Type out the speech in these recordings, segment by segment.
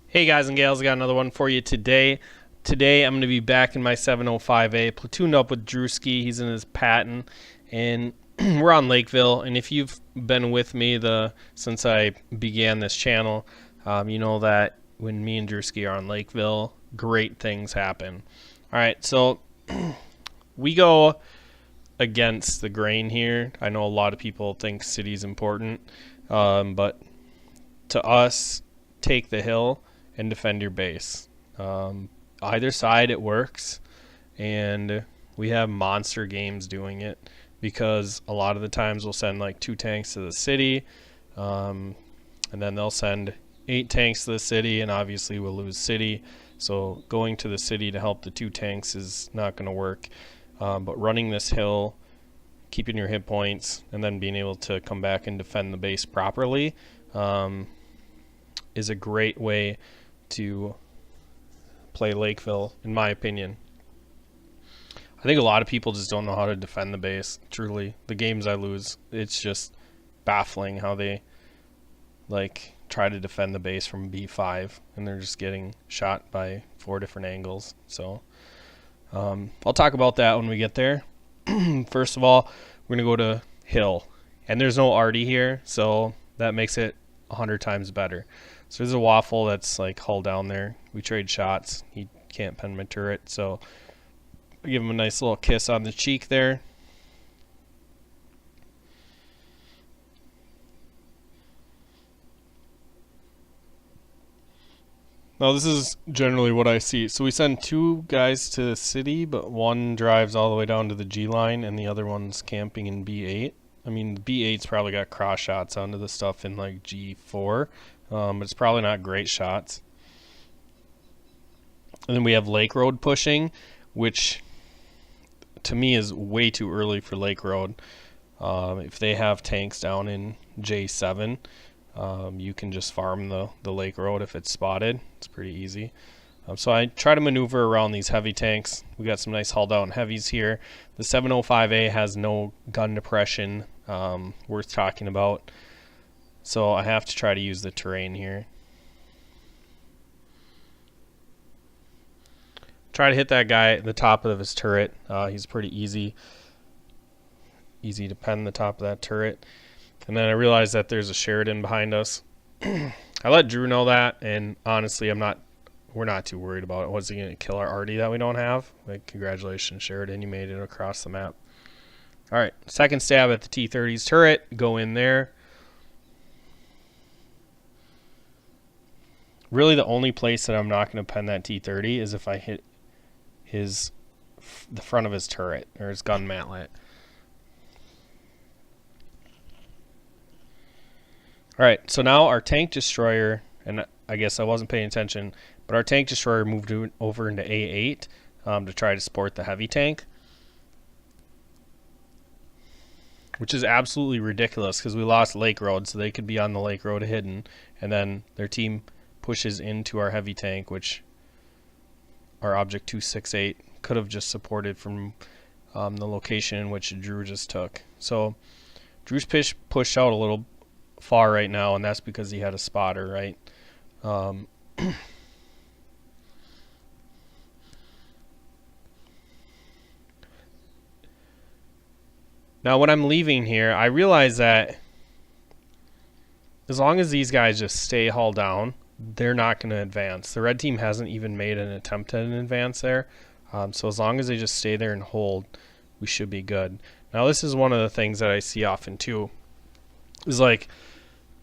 Hey guys and gals, I got another one for you today. Today I'm going to be back in my 705A, platooned up with Drewski. He's in his Patton, and we're on Lakeville. And if you've been with me since I began this channel, you know that when me and Drewski are on Lakeville, great things happen. All right, so we go against the grain here. I know a lot of people think city's important, but to us, take the hill and defend your base. Either side it works, and we have monster games doing it because a lot of the times we'll send like 2 tanks to the city, and then they'll send 8 tanks to the city, and obviously we'll lose city. So going to the city to help the 2 tanks is not going to work. But running this hill, keeping your hit points, and then being able to come back and defend the base properly is a great way to play Lakeville, in my opinion. I think a lot of people just don't know how to defend the base. Truly, the games I lose, it's just baffling how they try to defend the base from B5, and they're just getting shot by 4 different angles. So I'll talk about that when we get there. First of all, we're gonna go to hill, and there's no arty here, so that makes it 100 times better. So there's a waffle that's like hull down there. We trade shots. He can't pen my turret, so I give him a nice little kiss on the cheek there. Now this is generally what I see. So we send 2 guys to the city, but one drives all the way down to the G line and the other one's camping in B8. I mean, the B8's probably got cross shots onto the stuff in like G4. But it's probably not great shots. And then we have Lake Road pushing, which to me is way too early for Lake Road. If they have tanks down in J7, you can just farm the Lake Road if it's spotted. It's pretty easy. So I try to maneuver around these heavy tanks. We got some nice hull down heavies here. The 705A has no gun depression worth talking about. So I have to try to use the terrain here. Try to hit that guy at the top of his turret. He's pretty easy to pen the top of that turret. And then I realized that there's a Sheridan behind us. I let Drew know that, and honestly, we're not too worried about it. Was he going to kill our arty that we don't have? Like, congratulations, Sheridan, you made it across the map. All right, second stab at the T-30's turret. Go in there. Really, the only place that I'm not going to pen that T-30 is if I hit the front of his turret or his gun mantlet. All right, so now our tank destroyer, and I guess I wasn't paying attention, but our tank destroyer moved over into A8 to try to support the heavy tank, which is absolutely ridiculous because we lost Lake Road, so they could be on the Lake Road hidden, and then their team pushes into our heavy tank, which our object 268 could have just supported from the location in which Drew just took. So Drew's pushed out a little far right now, and that's because he had a spotter, right? Now when I'm leaving here, I realize that as long as these guys just stay hull down, they're not going to advance. The red team hasn't even made an attempt at an advance there. So as long as they just stay there and hold, we should be good. Now this is one of the things that I see often too, is like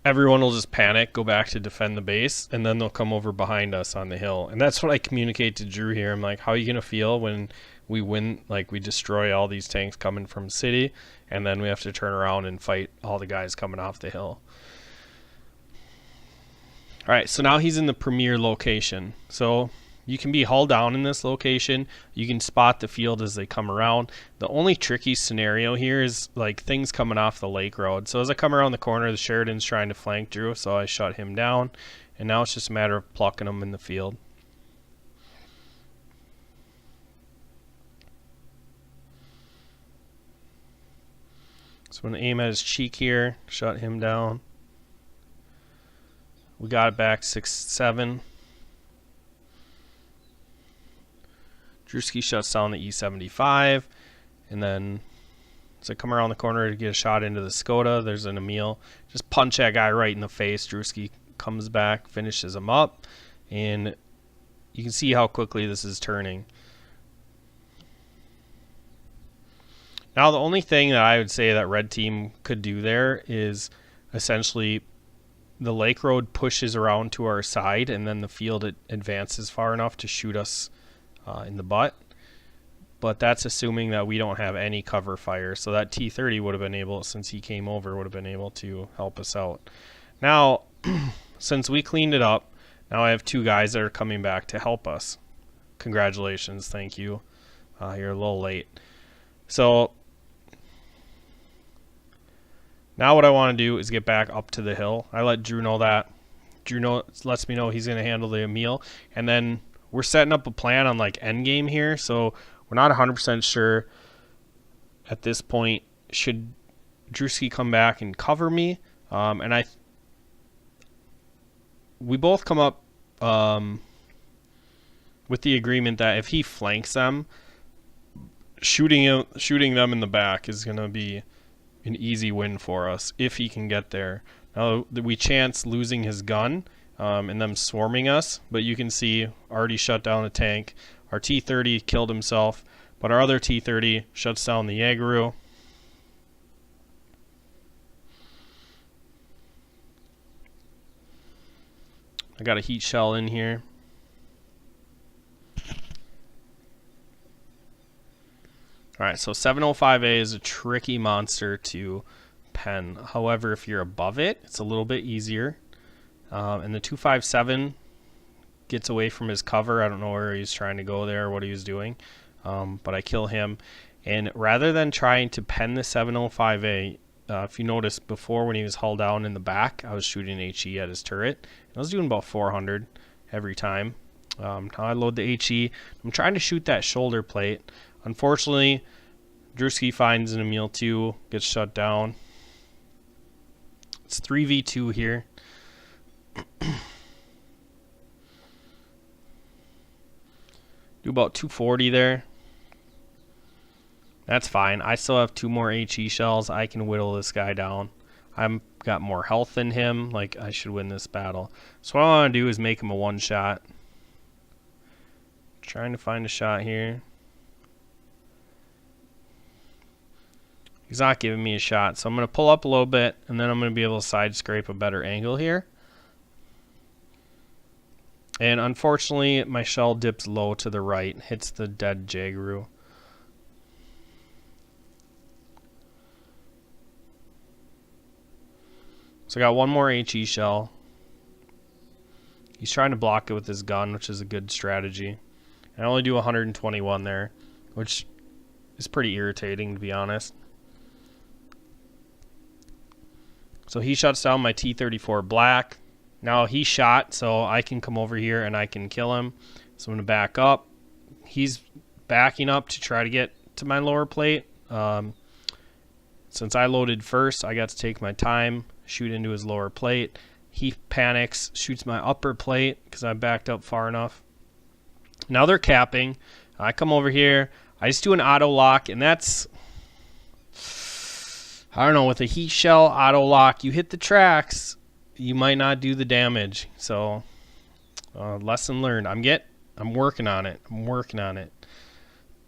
everyone will just panic, go back to defend the base, and then they'll come over behind us on the hill. And that's what I communicate to Drew here. I'm like, how are you going to feel when we win, like we destroy all these tanks coming from city, and then we have to turn around and fight all the guys coming off the hill? All right, so now he's in the premier location. So you can be hull down in this location. You can spot the field as they come around. The only tricky scenario here is like things coming off the Lake Road. So as I come around the corner, the Sheridan's trying to flank Drew, so I shut him down. And now it's just a matter of plucking him in the field. So I'm going to aim at his cheek here, shut him down. We got it back 6-7. Drewski shuts down the E75, and then as I come around the corner to get a shot into the Skoda, there's an Emil. Just punch that guy right in the face. Drewski comes back, finishes him up, and you can see how quickly this is turning. Now the only thing that I would say that red team could do there is essentially the lake road pushes around to our side, and then the field advances far enough to shoot us in the butt. But that's assuming that we don't have any cover fire. So that T-30 would have been able, since he came over, would have been able to help us out. Now, since we cleaned it up, now I have 2 guys that are coming back to help us. Congratulations, thank you. You're a little late. So now what I want to do is get back up to the hill. I let Drew know that. Drew lets me know he's going to handle the Emil. And then we're setting up a plan on like end game here. So we're not 100% sure at this point. Should Drewski come back and cover me? And we both come up with the agreement that if he flanks them, shooting them in the back is going to be an easy win for us if he can get there. Now we chance losing his gun and them swarming us, but you can see already shut down a tank. Our T-30 killed himself, but our other T-30 shuts down the Yaguru. I got a heat shell in here. Alright, so 705A is a tricky monster to pen. However, if you're above it, it's a little bit easier. And the 257 gets away from his cover. I don't know where he's trying to go there or what he was doing. But I kill him. And rather than trying to pen the 705A, if you notice before when he was hull down in the back, I was shooting HE at his turret. And I was doing about 400 every time. Now I load the HE. I'm trying to shoot that shoulder plate. Unfortunately, Drewski finds an Emil 2, gets shut down. It's 3v2 here. Do about 240 there. That's fine. I still have 2 more HE shells. I can whittle this guy down. I've got more health than him. Like, I should win this battle. So what I want to do is make him a one-shot. Trying to find a shot here. He's not giving me a shot, so I'm going to pull up a little bit, and then I'm going to be able to side scrape a better angle here. And unfortunately, my shell dips low to the right, hits the dead Jagaru. So I got 1 more HE shell. He's trying to block it with his gun, which is a good strategy. I only do 121 there, which is pretty irritating, to be honest. So he shuts down my T-34 black. Now he shot, so I can come over here and I can kill him. So I'm going to back up. He's backing up to try to get to my lower plate. Since I loaded first, I got to take my time, shoot into his lower plate. He panics, shoots my upper plate because I backed up far enough. Now they're capping. I come over here. I just do an auto lock, and that's... I don't know, with a heat shell auto lock, you hit the tracks, you might not do the damage. So, lesson learned. I'm working on it.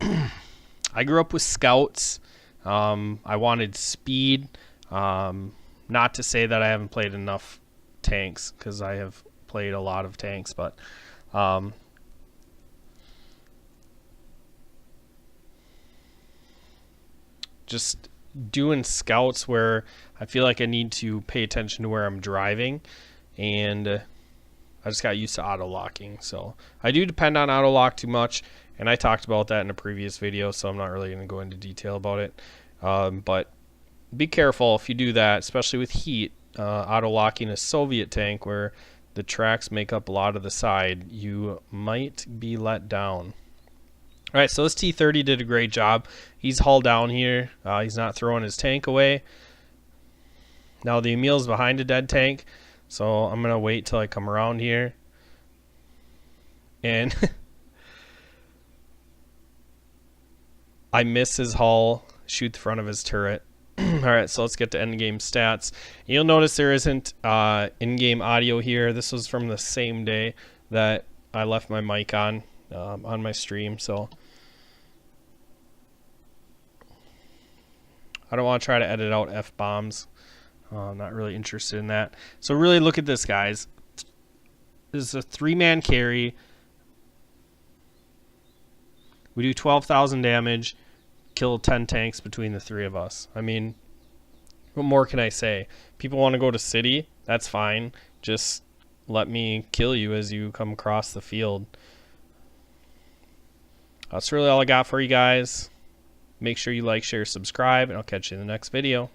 I grew up with scouts. I wanted speed. Not to say that I haven't played enough tanks, because I have played a lot of tanks, but just doing scouts where I feel like I need to pay attention to where I'm driving, and I just got used to auto locking. So I do depend on auto lock too much, and I talked about that in a previous video, so I'm not really going to go into detail about it. But be careful if you do that, especially with heat. Auto locking a Soviet tank where the tracks make up a lot of the side, you might be let down. Alright, so this T-30 did a great job. He's hull down here. He's not throwing his tank away. Now the Emil's behind a dead tank, so I'm going to wait till I come around here. And I miss his hull, shoot the front of his turret. Alright, so let's get to endgame stats. You'll notice there isn't in-game audio here. This was from the same day that I left my mic on my stream, so I don't want to try to edit out F-bombs. I'm not really interested in that. So really look at this, guys. This is a 3-man carry. We do 12,000 damage. Kill 10 tanks between the 3 of us. I mean, what more can I say? People want to go to city, that's fine. Just let me kill you as you come across the field. That's really all I got for you guys. Make sure you like, share, subscribe, and I'll catch you in the next video.